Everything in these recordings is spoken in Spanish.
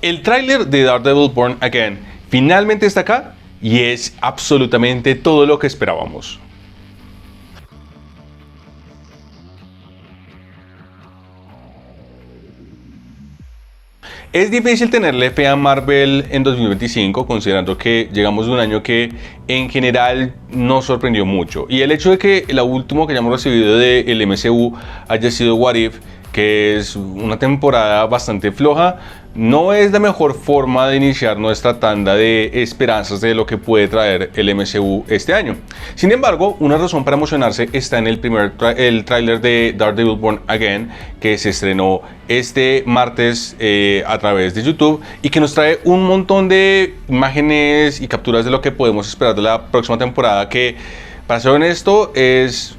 El tráiler de Daredevil Born Again finalmente está acá y es absolutamente todo lo que esperábamos. Es difícil tenerle fe a Marvel en 2025, considerando que llegamos de un año que en general nos sorprendió mucho. Y el hecho de que lo último que hayamos recibido del MCU haya sido What If, que es una temporada bastante floja, no es la mejor forma de iniciar nuestra tanda de esperanzas de lo que puede traer el MCU este año. Sin embargo, una razón para emocionarse está en el tráiler de Daredevil Born Again, que se estrenó este martes a través de YouTube y que nos trae un montón de imágenes y capturas de lo que podemos esperar de la próxima temporada, que, para ser honesto, es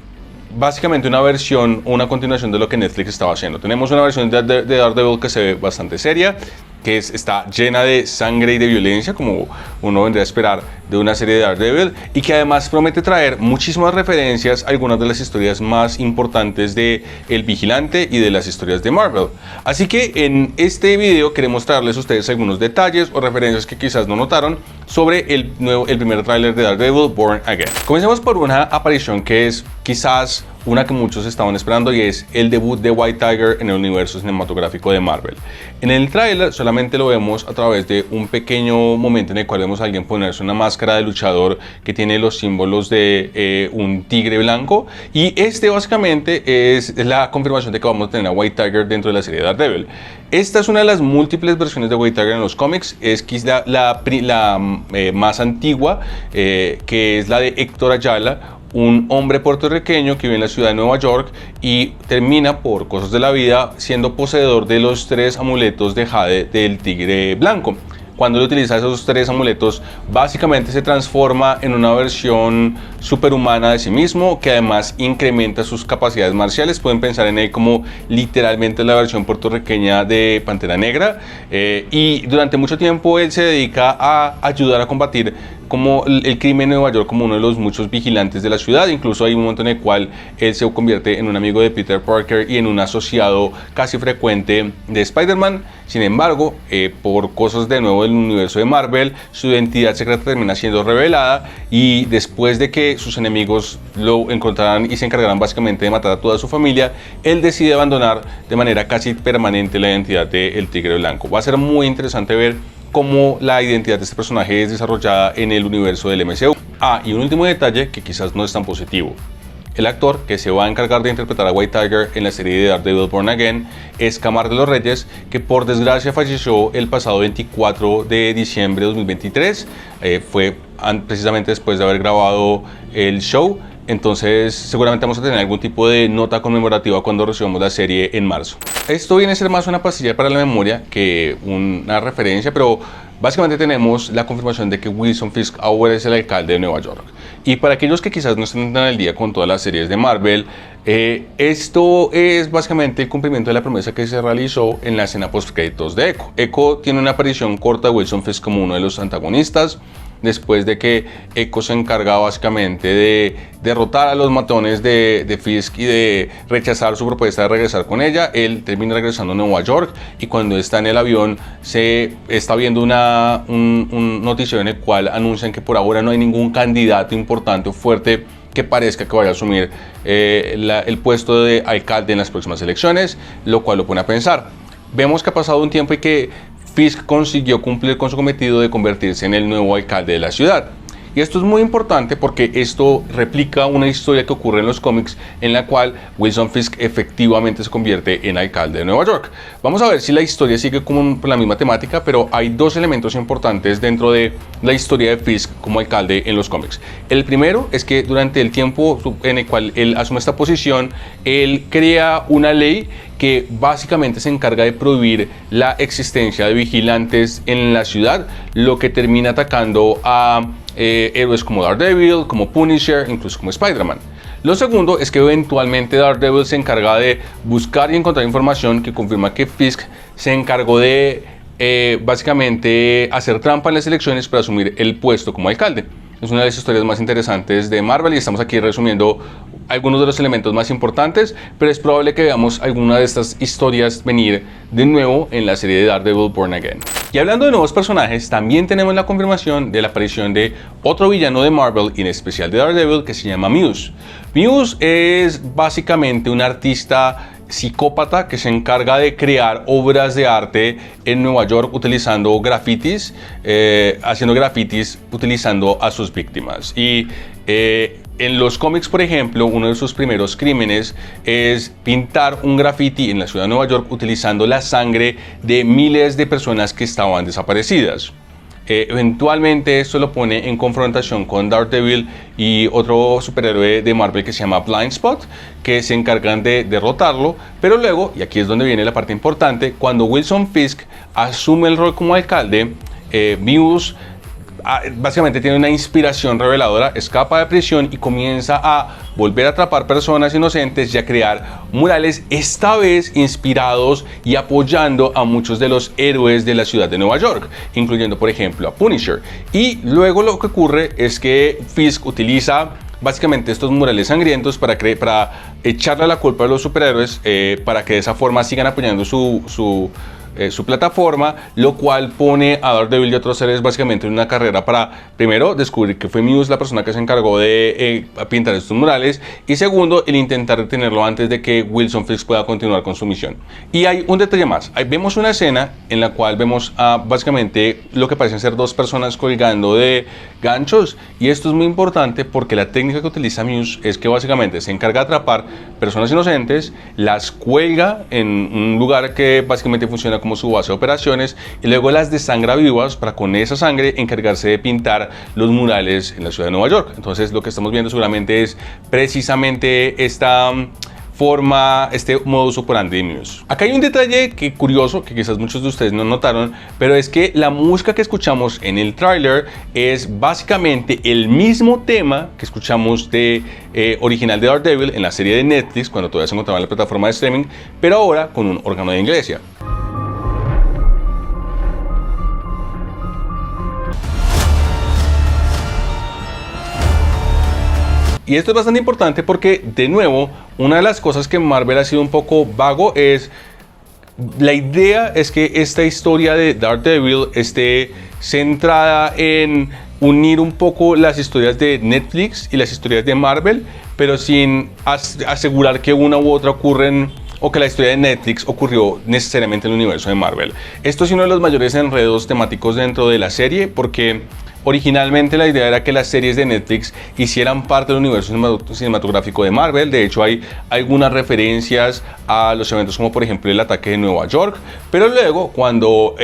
básicamente una versión o una continuación de lo que Netflix estaba haciendo. Tenemos una versión de Daredevil que se ve bastante seria, que está llena de sangre y de violencia, como uno vendría a esperar de una serie de Daredevil, y que además promete traer muchísimas referencias a algunas de las historias más importantes de El Vigilante y de las historias de Marvel. Así que en este video queremos traerles a ustedes algunos detalles o referencias que quizás no notaron sobre el primer tráiler de Daredevil Born Again. Comencemos por una aparición que es quizás una que muchos estaban esperando, y es el debut de White Tiger en el universo cinematográfico de Marvel. En el tráiler solamente lo vemos a través de un pequeño momento en el cual vemos a alguien ponerse una máscara de luchador que tiene los símbolos de un tigre blanco, y este básicamente es la confirmación de que vamos a tener a White Tiger dentro de la serie de Daredevil. Esta es una de las múltiples versiones de White Tiger en los cómics, es quizá la más antigua, que es la de Héctor Ayala, un hombre puertorriqueño que vive en la ciudad de Nueva York y termina, por cosas de la vida, siendo poseedor de los 3 amuletos de Jade del tigre blanco. Cuando él utiliza esos 3 amuletos, básicamente se transforma en una versión superhumana de sí mismo, que además incrementa sus capacidades marciales. Pueden pensar en él como literalmente la versión puertorriqueña de Pantera Negra, y durante mucho tiempo él se dedica a ayudar a combatir como el crimen en Nueva York, como uno de los muchos vigilantes de la ciudad. Incluso hay un momento en el cual él se convierte en un amigo de Peter Parker y en un asociado casi frecuente de Spider-Man. Sin embargo, por cosas de nuevo del universo de Marvel, su identidad secreta termina siendo revelada, y después de que sus enemigos lo encontraran y se encargaran básicamente de matar a toda su familia, él decide abandonar de manera casi permanente la identidad del Tigre Blanco. Va a ser muy interesante ver cómo la identidad de este personaje es desarrollada en el universo del MCU. Y un último detalle que quizás no es tan positivo. El actor que se va a encargar de interpretar a White Tiger en la serie de Daredevil Born Again es Camar de los Reyes, que por desgracia falleció el pasado 24 de diciembre de 2023. Fue precisamente después de haber grabado el show. Entonces seguramente vamos a tener algún tipo de nota conmemorativa cuando recibamos la serie en marzo. Esto viene a ser más una pastilla para la memoria que una referencia, pero básicamente tenemos la confirmación de que Wilson Fisk ahora es el alcalde de Nueva York. Y para aquellos que quizás no estén tan al día con todas las series de Marvel, esto es básicamente el cumplimiento de la promesa que se realizó en la escena post-créditos de Echo. Echo tiene una aparición corta de Wilson Fisk como uno de los antagonistas, después de que Echo se encarga básicamente de derrotar a los matones de Fisk y de rechazar su propuesta de regresar con ella. Él termina regresando a Nueva York, y cuando está en el avión se está viendo un noticiero en el cual anuncian que por ahora no hay ningún candidato importante o fuerte que parezca que vaya a asumir el puesto de alcalde en las próximas elecciones, lo cual lo pone a pensar. Vemos que ha pasado un tiempo y que Fisk consiguió cumplir con su cometido de convertirse en el nuevo alcalde de la ciudad. Y esto es muy importante porque esto replica una historia que ocurre en los cómics, en la cual Wilson Fisk efectivamente se convierte en alcalde de Nueva York. Vamos a ver si la historia sigue con la misma temática, pero hay 2 elementos importantes dentro de la historia de Fisk como alcalde en los cómics. El primero es que durante el tiempo en el cual él asume esta posición, él crea una ley que básicamente se encarga de prohibir la existencia de vigilantes en la ciudad, lo que termina atacando a héroes como Daredevil, como Punisher, incluso como Spider-Man. Lo segundo es que eventualmente Daredevil se encarga de buscar y encontrar información que confirma que Fisk se encargó de básicamente hacer trampa en las elecciones para asumir el puesto como alcalde. Es una de las historias más interesantes de Marvel, y estamos aquí resumiendo algunos de los elementos más importantes, pero es probable que veamos alguna de estas historias venir de nuevo en la serie de Daredevil Born Again. Y hablando de nuevos personajes, también tenemos la confirmación de la aparición de otro villano de Marvel, y en especial de Daredevil, que se llama Muse. Muse es básicamente un artista psicópata que se encarga de crear obras de arte en Nueva York utilizando grafitis, haciendo grafitis utilizando a sus víctimas. Y en los cómics, por ejemplo, uno de sus primeros crímenes es pintar un graffiti en la ciudad de Nueva York utilizando la sangre de miles de personas que estaban desaparecidas. Eventualmente esto lo pone en confrontación con Daredevil y otro superhéroe de Marvel que se llama Blindspot, que se encargan de derrotarlo, pero luego, y aquí es donde viene la parte importante, cuando Wilson Fisk asume el rol como alcalde, Muse básicamente tiene una inspiración reveladora, escapa de prisión y comienza a volver a atrapar personas inocentes y a crear murales, esta vez inspirados y apoyando a muchos de los héroes de la ciudad de Nueva York, incluyendo por ejemplo a Punisher. Y luego lo que ocurre es que Fisk utiliza básicamente estos murales sangrientos para echarle la culpa a los superhéroes, para que de esa forma sigan apoyando su plataforma, lo cual pone a Daredevil y otros seres básicamente en una carrera para, primero, descubrir que fue Muse la persona que se encargó de pintar estos murales, y segundo, el intentar detenerlo antes de que Wilson Fisk pueda continuar con su misión. Y hay un detalle más, ahí vemos una escena en la cual vemos básicamente lo que parecen ser dos personas colgando de ganchos, y esto es muy importante porque la técnica que utiliza Muse es que básicamente se encarga de atrapar personas inocentes, las cuelga en un lugar que básicamente funciona como su base de operaciones, y luego las desangra vivas para con esa sangre encargarse de pintar los murales en la ciudad de Nueva York. Entonces lo que estamos viendo seguramente es precisamente esta forma, este modus operandi de Muse. Acá hay un detalle curioso que quizás muchos de ustedes no notaron, pero es que la música que escuchamos en el tráiler es básicamente el mismo tema que escuchamos original de Daredevil en la serie de Netflix cuando todavía se encontraba en la plataforma de streaming, pero ahora con un órgano de iglesia. Y esto es bastante importante porque, de nuevo, una de las cosas que Marvel ha sido un poco vago es, la idea es que esta historia de Daredevil esté centrada en unir un poco las historias de Netflix y las historias de Marvel, pero sin asegurar que una u otra ocurren, o que la historia de Netflix ocurrió necesariamente en el universo de Marvel. Esto es uno de los mayores enredos temáticos dentro de la serie, porque originalmente la idea era que las series de Netflix hicieran parte del universo cinematográfico de Marvel. De hecho, hay algunas referencias a los eventos como por ejemplo el ataque de Nueva York, pero luego cuando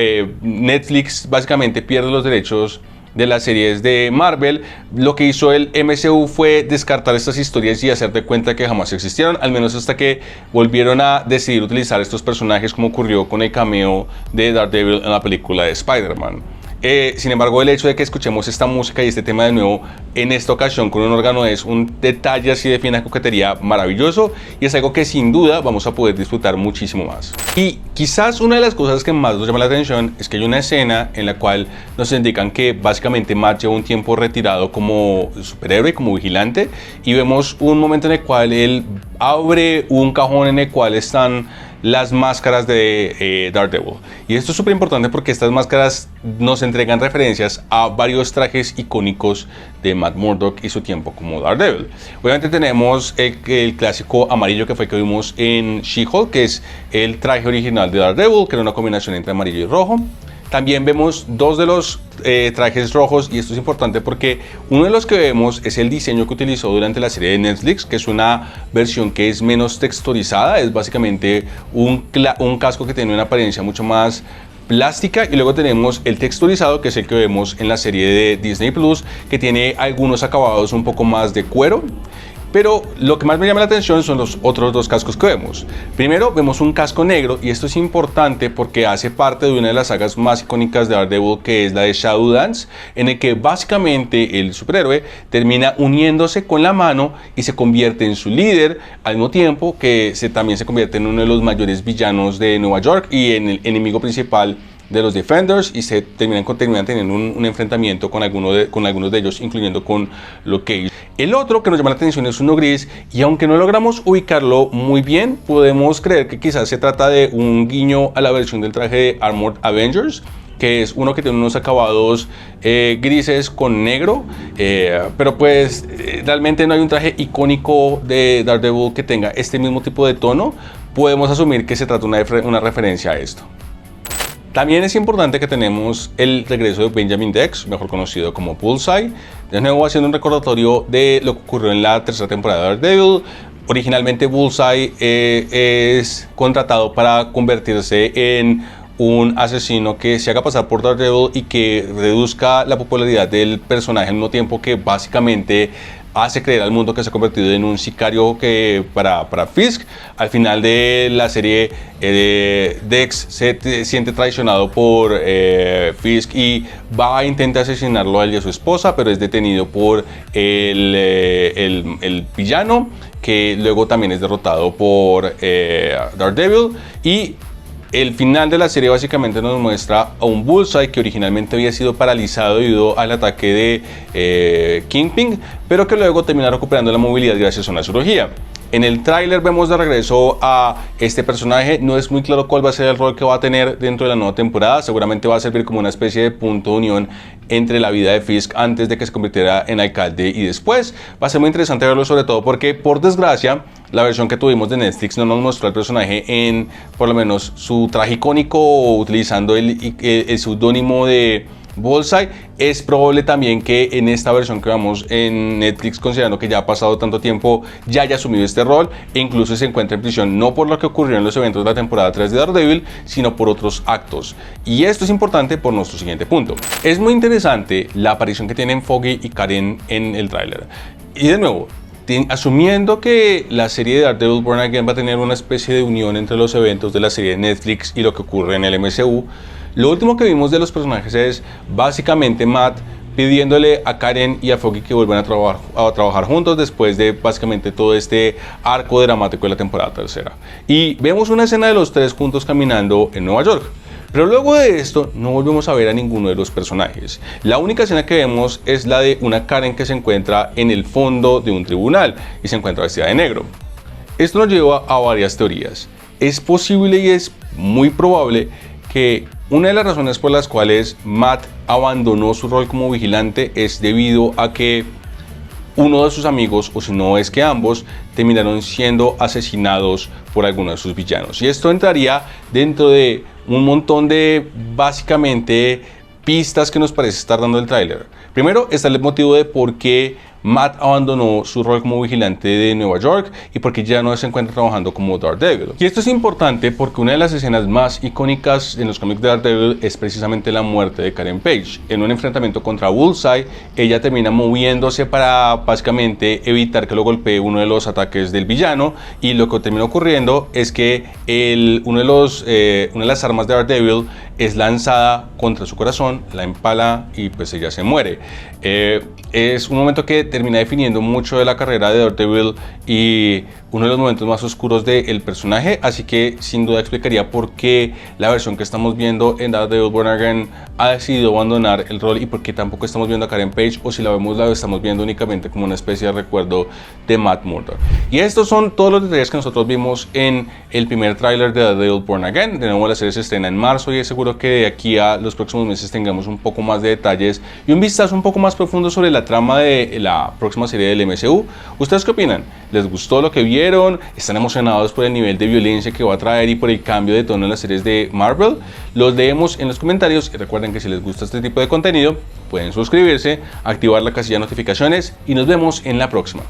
Netflix básicamente pierde los derechos de las series de Marvel, lo que hizo el MCU fue descartar estas historias y hacer de cuenta que jamás existieron, al menos hasta que volvieron a decidir utilizar estos personajes, como ocurrió con el cameo de Daredevil en la película de Spider-Man. Sin embargo, el hecho de que escuchemos esta música y este tema de nuevo en esta ocasión con un órgano es un detalle así de fina coquetería maravilloso, y es algo que sin duda vamos a poder disfrutar muchísimo más. Y quizás una de las cosas que más nos llama la atención es que hay una escena en la cual nos indican que básicamente Matt lleva un tiempo retirado como superhéroe, como vigilante, y vemos un momento en el cual él abre un cajón en el cual están las máscaras de Daredevil. Y esto es súper importante porque estas máscaras nos entregan referencias a varios trajes icónicos de Matt Murdock y su tiempo como Daredevil. Obviamente tenemos el clásico amarillo que fue que vimos en She-Hulk, que es el traje original de Daredevil, que era una combinación entre amarillo y rojo. También vemos dos de los trajes rojos, y esto es importante porque uno de los que vemos es el diseño que utilizó durante la serie de Netflix, que es una versión que es menos texturizada, es básicamente un casco que tiene una apariencia mucho más plástica, y luego tenemos el texturizado, que es el que vemos en la serie de Disney Plus, que tiene algunos acabados un poco más de cuero. Pero lo que más me llama la atención son los otros dos cascos que vemos. Primero vemos un casco negro, y esto es importante porque hace parte de una de las sagas más icónicas de Daredevil, que es la de Shadow Dance, en el que básicamente el superhéroe termina uniéndose con la mano y se convierte en su líder, al mismo tiempo que también se convierte en uno de los mayores villanos de Nueva York y en el enemigo principal de los Defenders, y se terminan teniendo un enfrentamiento con algunos de ellos, incluyendo con Luke Cage. El otro que nos llama la atención es uno gris, y aunque no logramos ubicarlo muy bien, podemos creer que quizás se trata de un guiño a la versión del traje de Armored Avengers, que es uno que tiene unos acabados grises con negro, pero pues realmente no hay un traje icónico de Daredevil que tenga este mismo tipo de tono. Podemos asumir que se trata de una referencia a esto. También es importante que tenemos el regreso de Benjamin Dex, mejor conocido como Bullseye, de nuevo haciendo un recordatorio de lo que ocurrió en la tercera temporada de Daredevil. Originalmente Bullseye es contratado para convertirse en un asesino que se haga pasar por Daredevil y que reduzca la popularidad del personaje al mismo tiempo que básicamente hace creer al mundo que se ha convertido en un sicario para Fisk. Al final de la serie, Dex se siente traicionado por Fisk y va a intentar asesinarlo a él y a su esposa, pero es detenido por el villano, que luego también es derrotado por Daredevil. Y el final de la serie básicamente nos muestra a un Bullseye que originalmente había sido paralizado debido al ataque de Kingpin, pero que luego termina recuperando la movilidad gracias a una cirugía. En el tráiler vemos de regreso a este personaje. No es muy claro cuál va a ser el rol que va a tener dentro de la nueva temporada. Seguramente va a servir como una especie de punto de unión entre la vida de Fisk antes de que se convirtiera en alcalde y después. Va a ser muy interesante verlo, sobre todo porque, por desgracia, la versión que tuvimos de Netflix no nos mostró al personaje en, por lo menos, su traje icónico, utilizando el seudónimo de Bullseye. Es probable también que en esta versión que vamos en Netflix, considerando que ya ha pasado tanto tiempo, ya haya asumido este rol e incluso se encuentra en prisión, no por lo que ocurrió en los eventos de la temporada 3 de Daredevil, sino por otros actos. Y esto es importante por nuestro siguiente punto. Es muy interesante la aparición que tienen Foggy y Karen en el tráiler. Y de nuevo, asumiendo que la serie de Daredevil Born Again va a tener una especie de unión entre los eventos de la serie de Netflix y lo que ocurre en el MCU, lo último que vimos de los personajes es básicamente Matt pidiéndole a Karen y a Foggy que vuelvan a trabajar juntos después de básicamente todo este arco dramático de la temporada tercera. Y vemos una escena de los tres juntos caminando en Nueva York. Pero luego de esto no volvemos a ver a ninguno de los personajes. La única escena que vemos es la de una Karen que se encuentra en el fondo de un tribunal y se encuentra vestida de negro. Esto nos lleva a varias teorías. Es posible y es muy probable que una de las razones por las cuales Matt abandonó su rol como vigilante es debido a que uno de sus amigos, o si no es que ambos, terminaron siendo asesinados por alguno de sus villanos. Y esto entraría dentro de un montón de, básicamente, pistas que nos parece estar dando el tráiler. Primero está el motivo de por qué Matt abandonó su rol como vigilante de Nueva York y porque ya no se encuentra trabajando como Daredevil. Y esto es importante porque una de las escenas más icónicas en los cómics de Daredevil es precisamente la muerte de Karen Page. En un enfrentamiento contra Bullseye, ella termina moviéndose para básicamente evitar que lo golpee uno de los ataques del villano, y lo que termina ocurriendo es que una de las armas de Daredevil es lanzada contra su corazón, la empala y pues ella se muere. Es un momento que termina definiendo mucho de la carrera de Daredevil y uno de los momentos más oscuros del personaje, así que sin duda explicaría por qué la versión que estamos viendo en Daredevil Born Again ha decidido abandonar el rol y por qué tampoco estamos viendo a Karen Page, o si la estamos viendo únicamente como una especie de recuerdo de Matt Murdock. Y estos son todos los detalles que nosotros vimos en el primer tráiler de Daredevil Born Again. De nuevo, la serie se estrena en marzo y es seguro que de aquí a los próximos meses tengamos un poco más de detalles y un vistazo un poco más profundo sobre la trama de la próxima serie del MCU. ¿Ustedes qué opinan? ¿Les gustó lo que vieron? ¿Están emocionados por el nivel de violencia que va a traer y por el cambio de tono en las series de Marvel? Los leemos en los comentarios y recuerden que si les gusta este tipo de contenido pueden suscribirse, activar la casilla de notificaciones y nos vemos en la próxima.